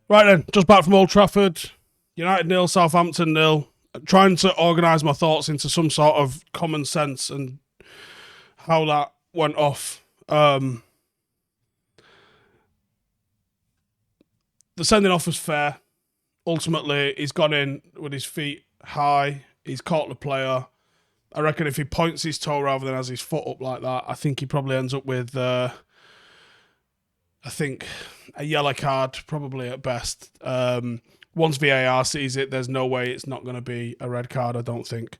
Right then, just back from Old Trafford. United 0, Southampton 0. Trying to organise my thoughts into some sort of common sense and how that went off. The sending off was fair. Ultimately, he's gone in with his feet high. He's caught the player. I reckon if he points his toe rather than has his foot up like that, I think he probably ends up with, a yellow card, probably at best. Once VAR sees it, there's no way it's not going to be a red card, I don't think.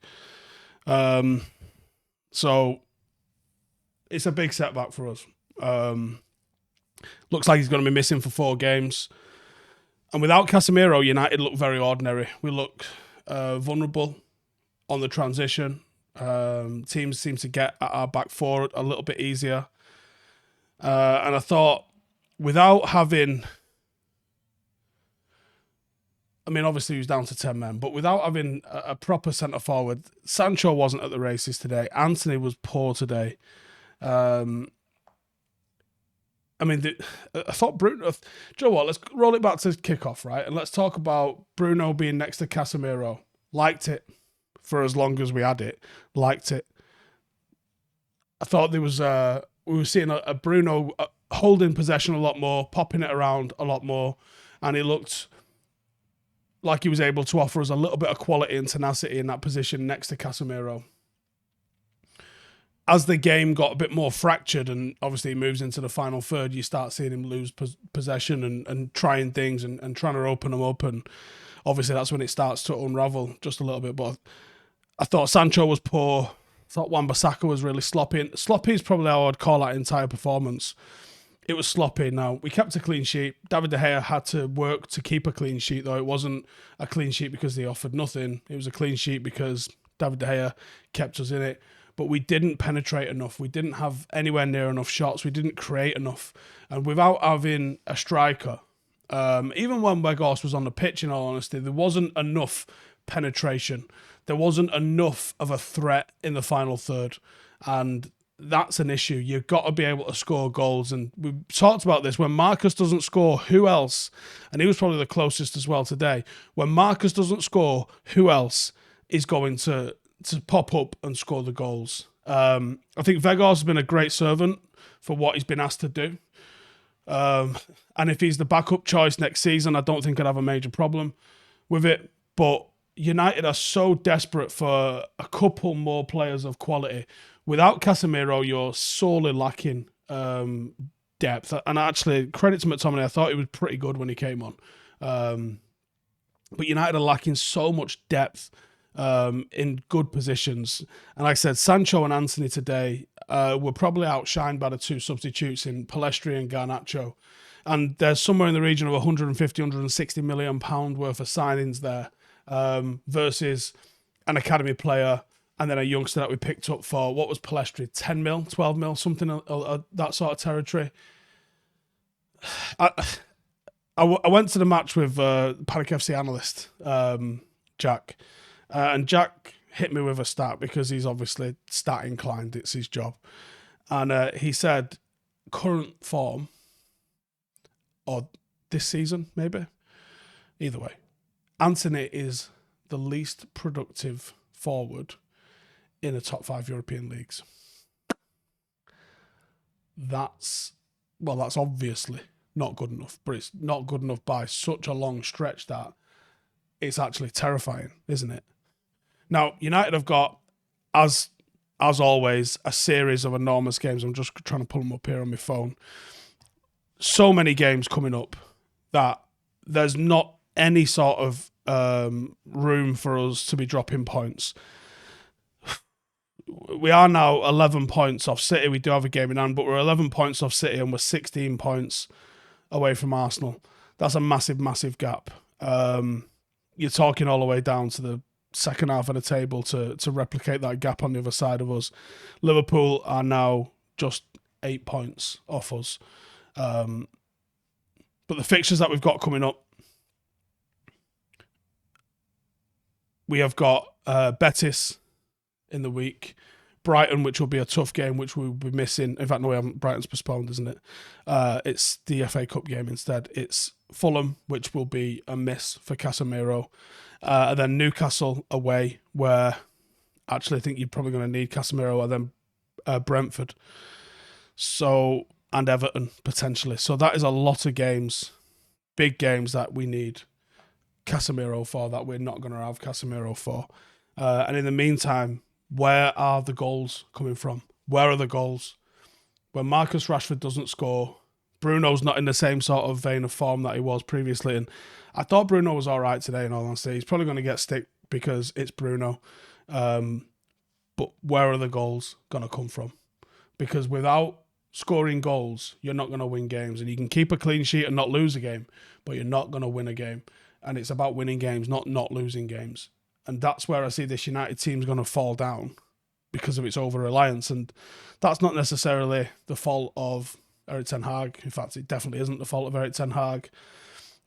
So it's a big setback for us. Looks like he's going to be missing for 4 games. And without Casemiro, United look very ordinary. We look vulnerable on the transition. Teams seem to get at our back four a little bit easier. And I thought, without having... I mean, obviously he was down to 10 men, but without having a proper centre-forward, Sancho wasn't at the races today. Anthony was poor today. I thought Bruno... Do you know what? Let's roll it back to kickoff, right? And let's talk about Bruno being next to Casemiro. Liked it for as long as we had it. Liked it. I thought there was... we were seeing a Bruno holding possession a lot more, popping it around a lot more, and he looked like he was able to offer us a little bit of quality and tenacity in that position next to Casemiro. As the game got a bit more fractured and obviously he moves into the final third, you start seeing him lose possession and trying things and trying to open them up. And obviously that's when it starts to unravel just a little bit. But I thought Sancho was poor. I thought Wan-Bissaka was really sloppy. Sloppy is probably how I'd call that entire performance. It was sloppy. Now, we kept a clean sheet. David De Gea had to work to keep a clean sheet, though. It wasn't a clean sheet because they offered nothing. It was a clean sheet because David De Gea kept us in it. But we didn't penetrate enough. We didn't have anywhere near enough shots. We didn't create enough. And without having a striker, even when Weghorst was on the pitch, in all honesty, there wasn't enough penetration. There wasn't enough of a threat in the final third. And that's an issue. You've got to be able to score goals. And we talked about this. When Marcus doesn't score, who else? And he was probably the closest as well today. When Marcus doesn't score, who else is going to pop up and score the goals? I think Weghorst has been a great servant for what he's been asked to do. And if he's the backup choice next season, I don't think I'd have a major problem with it. But United are so desperate for a couple more players of quality. Without Casemiro, you're sorely lacking depth. And actually, credit to McTominay, I thought he was pretty good when he came on. But United are lacking so much depth in good positions. And like I said, Sancho and Anthony today were probably outshined by the 2 substitutes in Pellistri and Garnacho. And there's somewhere in the region of 150, 160 million pound worth of signings there versus an academy player and then a youngster that we picked up for, what was Pellistri, 10 mil, 12 mil, something that sort of territory. I went to the match with Paddock FC analyst, Jack. And Jack hit me with a stat because he's obviously stat inclined. It's his job. And he said, current form, or this season, maybe. Either way, Anthony is the least productive forward in the top 5 European leagues. That's obviously not good enough, but it's not good enough by such a long stretch that it's actually terrifying, isn't it? Now, United have got, as always, a series of enormous games. I'm just trying to pull them up here on my phone. So many games coming up that there's not any sort of room for us to be dropping points. We are now 11 points off City. We do have a game in hand, but we're 11 points off City and we're 16 points away from Arsenal. That's a massive, massive gap. You're talking all the way down to the second half of the table to replicate that gap on the other side of us. Liverpool are now just 8 points off us. But the fixtures that we've got coming up, we have got Betis in the week, Brighton, which will be a tough game, which we'll be missing. In fact, no, we haven't. Brighton's postponed, isn't it? It's the FA Cup game instead. It's Fulham, which will be a miss for Casemiro. And then Newcastle away, where actually I think you're probably going to need Casemiro, and then Brentford. So, and Everton potentially. So that is a lot of games, big games that we need Casemiro for, that we're not going to have Casemiro for. And in the meantime, where are the goals coming from? Where are the goals? When Marcus Rashford doesn't score, Bruno's not in the same sort of vein of form that he was previously. And I thought Bruno was all right today, in all honesty. He's probably going to get stick because it's Bruno. But where are the goals going to come from? Because without scoring goals, you're not going to win games. And you can keep a clean sheet and not lose a game, but you're not going to win a game. And it's about winning games, not losing games. And that's where I see this United team's going to fall down because of its over-reliance. And that's not necessarily the fault of Erik ten Hag. In fact, it definitely isn't the fault of Erik ten Hag.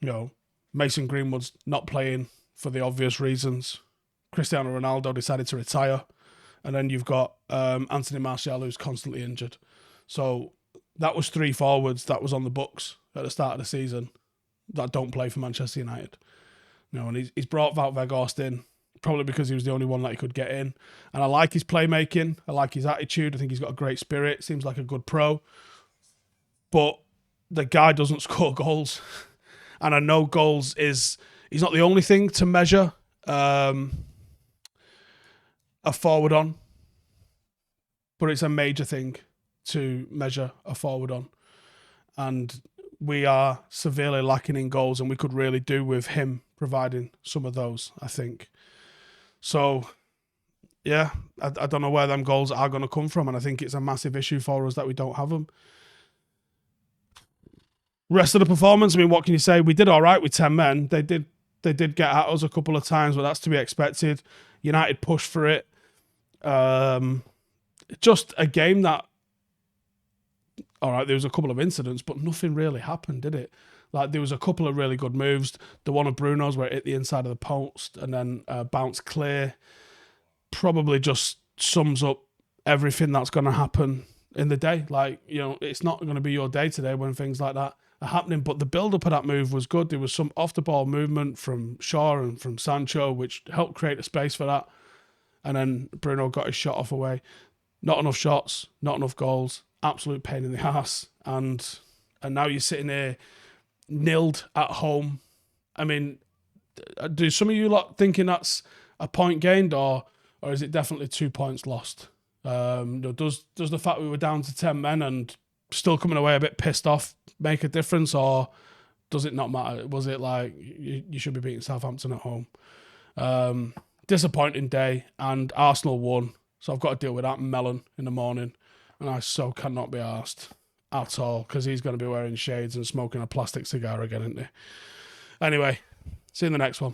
You know, Mason Greenwood's not playing for the obvious reasons. Cristiano Ronaldo decided to retire. And then you've got Anthony Martial, who's constantly injured. So that was 3 forwards that was on the books at the start of the season that don't play for Manchester United. You know, and he's brought Wout Weghorst in, probably because he was the only one that he could get in. And I like his playmaking. I like his attitude. I think he's got a great spirit. Seems like a good pro. But the guy doesn't score goals. And I know goals he's not the only thing to measure a forward on. But it's a major thing to measure a forward on. And we are severely lacking in goals, and we could really do with him providing some of those, I think. So, yeah, I don't know where them goals are going to come from, and I think it's a massive issue for us that we don't have them. Rest of the performance, I mean, what can you say? We did all right with 10 men. They did get at us a couple of times, but that's to be expected. United pushed for it. Just a game that, all right, there was a couple of incidents, but nothing really happened, did it? Like, there was a couple of really good moves. The one of Bruno's where it hit the inside of the post and then bounced clear. Probably just sums up everything that's going to happen in the day. Like, you know, it's not going to be your day today when things like that are happening. But the build-up of that move was good. There was some off-the-ball movement from Shaw and from Sancho, which helped create a space for that. And then Bruno got his shot off away. Not enough shots, not enough goals. Absolute pain in the ass. And now you're sitting here nilled at home. I mean, do some of you lot thinking that's a point gained, or is it definitely 2 points lost? Does the fact we were down to 10 men and still coming away a bit pissed off make a difference, or does it not matter? Was it like you should be beating Southampton at home? Disappointing day, and Arsenal won, so I've got to deal with that melon in the morning, and I so cannot be arsed at all, because he's going to be wearing shades and smoking a plastic cigar again, isn't he? Anyway, see you in the next one.